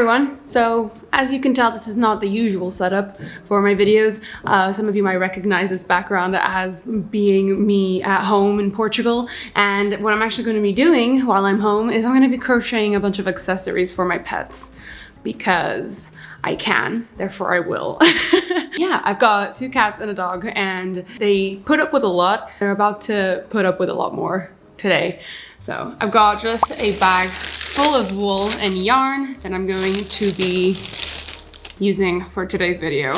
everyone. So as you can tell, this is not the usual setup for my videos. Some of you might recognize this background as being me at home in Portugal. And what I'm actually going to be doing while I'm home is I'm going to be crocheting a bunch of accessories for my pets because I can, therefore I will. Yeah, I've got 2 cats and a dog and they put up with a lot. They're about to put up with a lot more today. So I've got just a bag full of wool and yarn that I'm going to be using for today's video.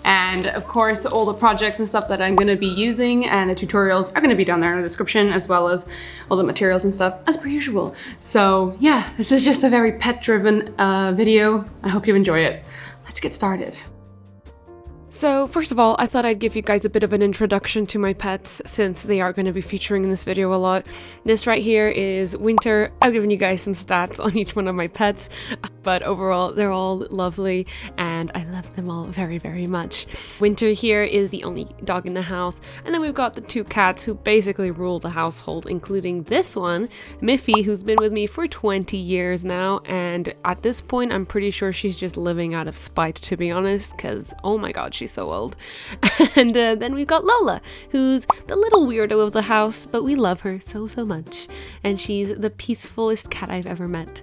And of course, all the projects and stuff that I'm gonna be using and the tutorials are gonna be down there in the description, as well as all the materials and stuff as per usual. So yeah, this is just a very pet-driven video. I hope you enjoy it. Let's get started. So first of all, I thought I'd give you guys a bit of an introduction to my pets since they are going to be featuring in this video a lot. This right here is Winter. I've given you guys some stats on each one of my pets, but overall they're all lovely and I love them all very, very much. Winter here is the only dog in the house, and then we've got the 2 cats who basically rule the household, including this one, Miffy, who's been with me for 20 years now, and at this point I'm pretty sure she's just living out of spite, to be honest, because oh my god, she's so old. And then we've got Lola, who's the little weirdo of the house, but we love her so much, and she's the peacefulest cat I've ever met.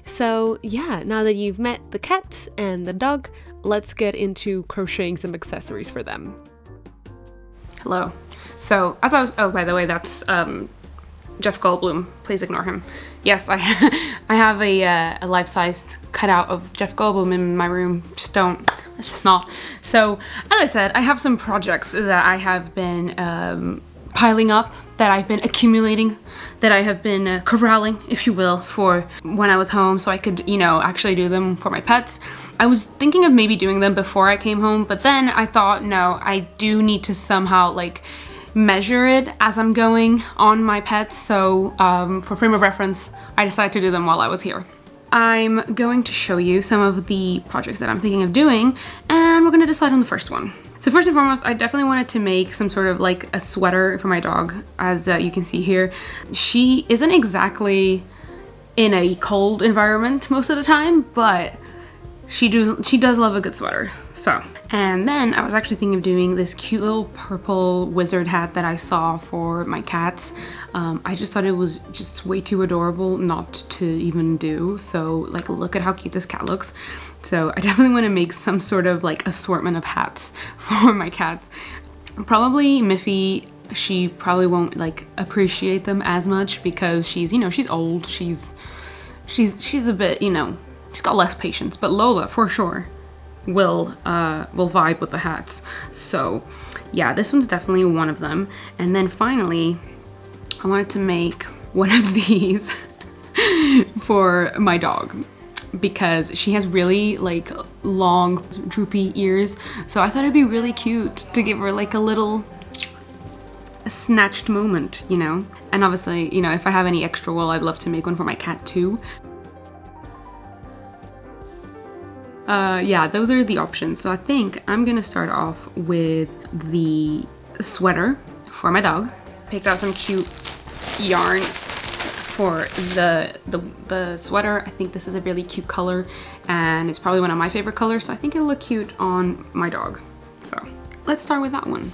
So yeah, now that you've met the cats and the dog, let's get into crocheting some accessories for them. Hello. So as I was, oh, by the way, that's Jeff Goldblum, please ignore him. Yes, I have a life-sized cutout of Jeff Goldblum in my room. Just don't, let's just not. So as I said, I have some projects that I have been piling up, that I've been accumulating, that I have been corralling, if you will, for when I was home so I could, you know, actually do them for my pets. I was thinking of maybe doing them before I came home, but then I thought, no, I do need to somehow like measure it as I'm going on my pets, so for frame of reference I decided to do them while I was here. I'm going to show you some of the projects that I'm thinking of doing, and we're going to decide on the first one. So first and foremost, I definitely wanted to make some sort of like a sweater for my dog. As you can see here, she isn't exactly in a cold environment most of the time, but she does love a good sweater. So, and then I was actually thinking of doing this cute little purple wizard hat that I saw for my cats. I just thought it was just way too adorable not to even do. So like, look at how cute this cat looks. So I definitely want to make some sort of like assortment of hats for my cats. Probably Miffy, she probably won't like appreciate them as much because she's, you know, she's old. She's a bit, you know, she's got less patience, but Lola for sure will vibe with the hats. So yeah, this one's definitely one of them. And then finally, I wanted to make one of these for my dog because she has really like long droopy ears. So I thought it'd be really cute to give her like a little snatched moment, you know? And obviously, you know, if I have any extra wool, I'd love to make one for my cat too. Yeah, those are the options. So I think I'm gonna start off with the sweater for my dog. Picked out some cute yarn for the sweater. I think this is a really cute color and it's probably one of my favorite colors, so I think it'll look cute on my dog. So let's start with that one.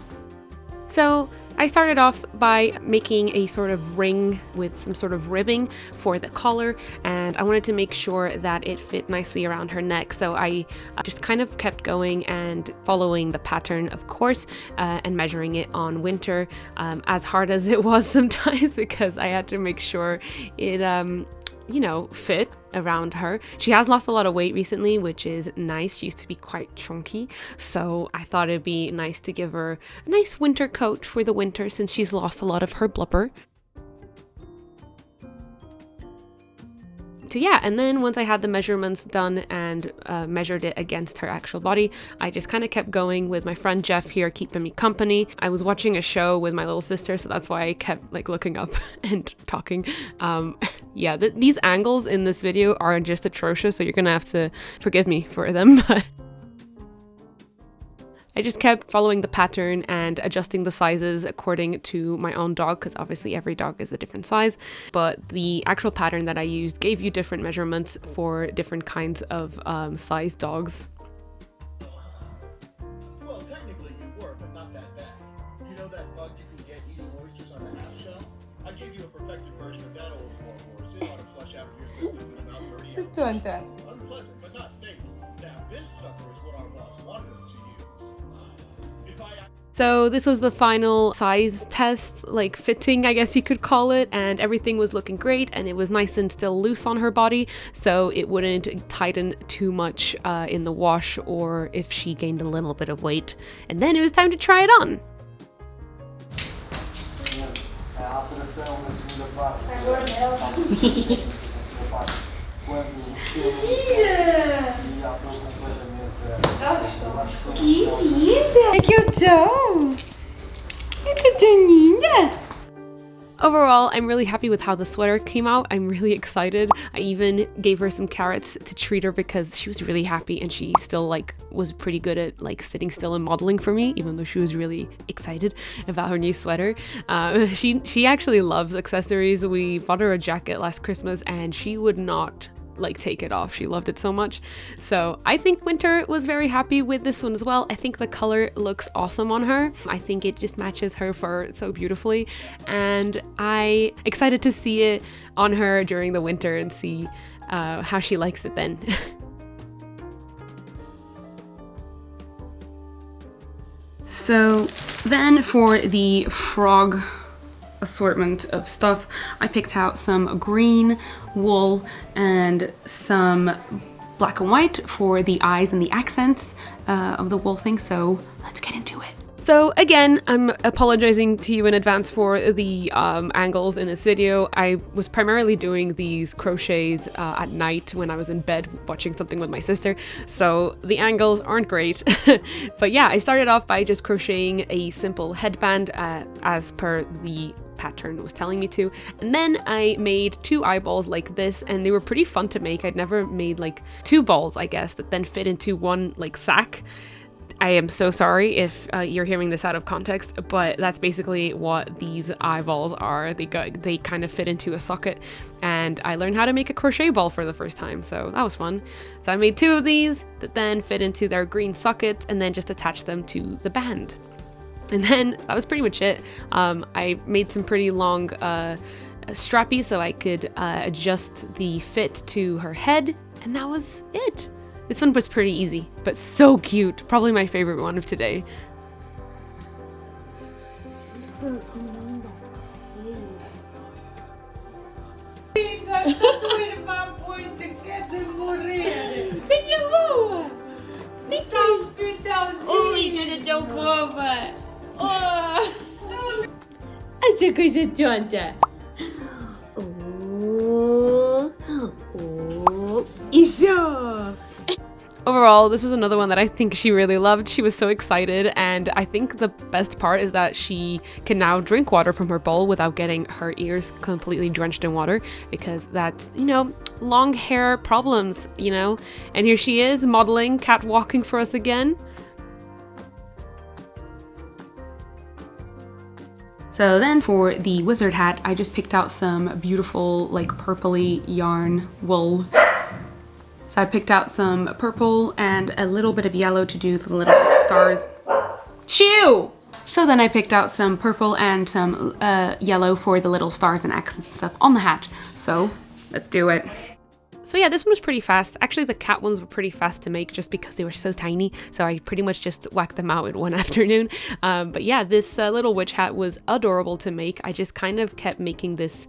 So I started off by making a sort of ring with some sort of ribbing for the collar, and I wanted to make sure that it fit nicely around her neck. So I just kind of kept going and following the pattern, of course, and measuring it on Winter, as hard as it was sometimes because I had to make sure it you know, fit around her. She has lost a lot of weight recently, which is nice. She used to be quite chunky, so I thought it'd be nice to give her a nice winter coat for the winter since she's lost a lot of her blubber. So yeah, and then once I had the measurements done and measured it against her actual body, I just kind of kept going with my friend Jeff here keeping me company. I was watching a show with my little sister, so that's why I kept like looking up and talking. Yeah, these angles in this video are just atrocious, so you're gonna have to forgive me for them. I just kept following the pattern and adjusting the sizes according to my own dog, because obviously every dog is a different size. But the actual pattern that I used gave you different measurements for different kinds of size dogs. Well, technically you were, but not that bad. You know that bug you can get eating oysters on the half shell? I gave you a perfected version of that old warhorse. It ought to flush out of your symptoms in about 30 hours. Unpleasant, but not fatal. Now this sucker is what our boss wanted us to use. So this was the final size test, like fitting, I guess you could call it, and everything was looking great, and it was nice and still loose on her body, so it wouldn't tighten too much in the wash or if she gained a little bit of weight. And then it was time to try it on. Que linda! Que eu tô! Eu tô linda! Overall, I'm really happy with how the sweater came out. I'm really excited. I even gave her some carrots to treat her because she was really happy, and she still was pretty good at sitting still and modeling for me, even though she was really excited about her new sweater. She actually loves accessories. We bought her a jacket last Christmas and she would not take it off. She loved it so much. So I think Winter was very happy with this one as well. I think the color looks awesome on her. I think it just matches her fur so beautifully, and I'm excited to see it on her during the winter and see how she likes it then. So then for the frog assortment of stuff, I picked out some green wool and some black and white for the eyes and the accents of the wool thing, so let's get into it. So again, I'm apologizing to you in advance for the angles in this video. I was primarily doing these crochets at night when I was in bed watching something with my sister, so the angles aren't great. But yeah, I started off by just crocheting a simple headband as per the pattern was telling me to, and then I made two eyeballs like this, and they were pretty fun to make. I'd never made two balls, I guess, that then fit into one sack. I am so sorry if you're hearing this out of context, but that's basically what these eyeballs are. They kind of fit into a socket, and I learned how to make a crochet ball for the first time, so that was fun. So I made two of these that then fit into their green sockets, and then just attached them to the band. And then that was pretty much it. I made some pretty long strappy so I could adjust the fit to her head, and that was it. This one was pretty easy, but so cute. Probably my favorite one of today. Essa coisa tonta. Isso! Overall, this was another one that I think she really loved. She was so excited, and I think the best part is that she can now drink water from her bowl without getting her ears completely drenched in water, because that's, long hair problems, And here she is modeling, catwalking for us again. So then for the wizard hat, I just picked out some beautiful purpley yarn wool. So I picked out some purple and a little bit of yellow to do the little stars. Shoo! So then I picked out some purple and some yellow for the little stars and accents and stuff on the hat. So let's do it. So yeah, this one was pretty fast. Actually, the cat ones were pretty fast to make just because they were so tiny. So I pretty much just whacked them out in one afternoon. But yeah, this little witch hat was adorable to make. I just kind of kept making this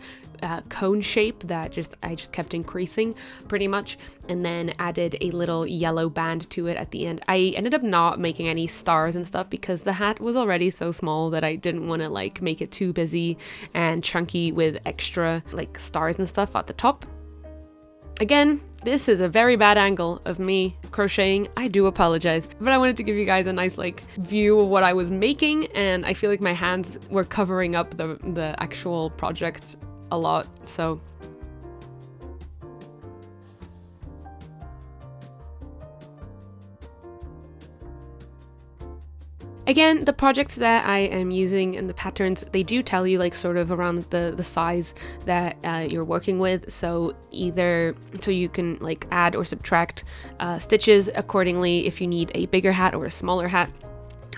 cone shape that I just kept increasing pretty much, and then added a little yellow band to it at the end. I ended up not making any stars and stuff because the hat was already so small that I didn't want to make it too busy and chunky with extra stars and stuff at the top. Again, this is a very bad angle of me crocheting. I do apologize, but I wanted to give you guys a nice view of what I was making, and I feel like my hands were covering up the actual project a lot, so. Again, the projects that I am using and the patterns, they do tell you like sort of around the size that you're working with. So you can like add or subtract stitches accordingly if you need a bigger hat or a smaller hat.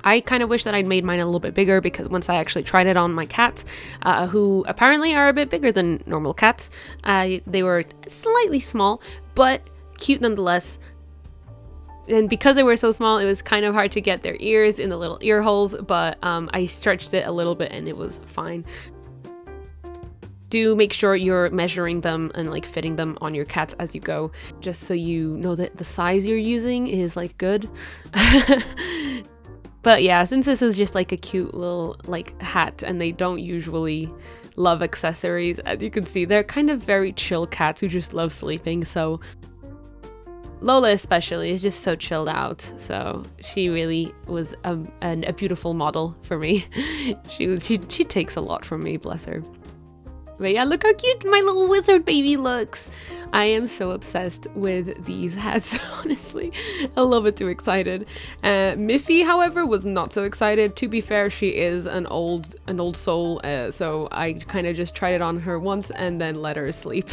I kind of wish that I'd made mine a little bit bigger, because once I actually tried it on my cats, who apparently are a bit bigger than normal cats, they were slightly small, but cute nonetheless. And because they were so small, it was kind of hard to get their ears in the little ear holes, but I stretched it a little bit and it was fine. Do make sure you're measuring them and like fitting them on your cats as you go, just so you know that the size you're using is like good. But yeah, since this is just like a cute little like hat and they don't usually love accessories, as you can see, they're kind of very chill cats who just love sleeping. So Lola especially is just so chilled out, so she really was a beautiful model for me. She takes a lot from me, bless her. But yeah, look how cute my little wizard baby looks. I am so obsessed with these hats, honestly. I love it, too excited. Miffy, however, was not so excited. To be fair, she is an old soul, so I kind of just tried it on her once and then let her sleep.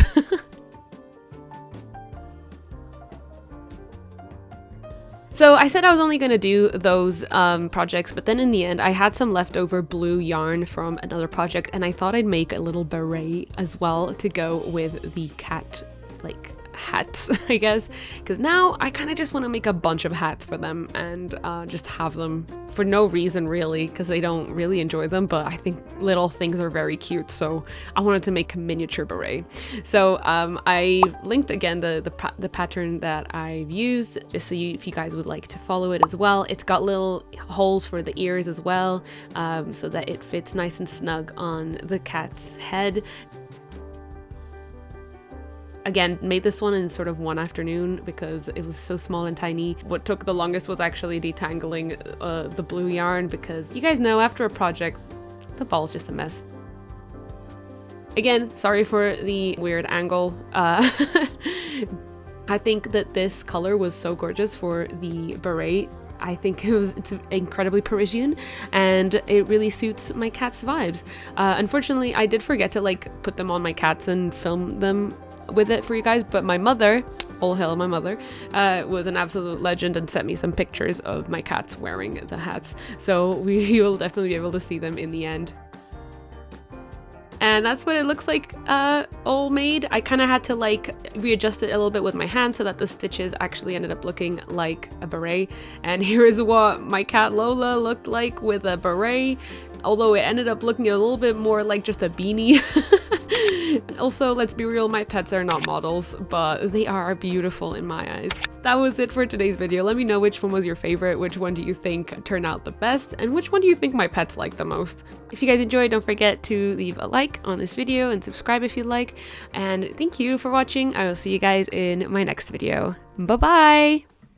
So I said I was only going to do those projects, but then in the end I had some leftover blue yarn from another project, and I thought I'd make a little beret as well to go with the cat like hats, I guess, because now I kind of just want to make a bunch of hats for them and just have them for no reason really, because they don't really enjoy them, but I think little things are very cute, so I wanted to make a miniature beret. So I linked again the pattern that I've used, just so if you guys would like to follow it as well. It's got little holes for the ears as well, so that it fits nice and snug on the cat's head. Again, made this one in sort of one afternoon because it was so small and tiny. What took the longest was actually detangling the blue yarn, because you guys know after a project, the ball's just a mess. Again, sorry for the weird angle. I think that this color was so gorgeous for the beret. I think it's incredibly Parisian, and it really suits my cat's vibes. Unfortunately, I did forget to like put them on my cats and film them with it for you guys, but my mother, all hail my mother, was an absolute legend and sent me some pictures of my cats wearing the hats, so you will definitely be able to see them in the end. And that's what it looks like all made. I kind of had to like readjust it a little bit with my hand so that the stitches actually ended up looking like a beret. And here is what my cat Lola looked like with a beret, although it ended up looking a little bit more like just a beanie. Also, let's be real, my pets are not models, but they are beautiful in my eyes. That was it for today's video. Let me know which one was your favorite, which one do you think turned out the best, and which one do you think my pets like the most. If you guys enjoyed, don't forget to leave a like on this video and subscribe if you'd like. And thank you for watching. I will see you guys in my next video. Bye bye!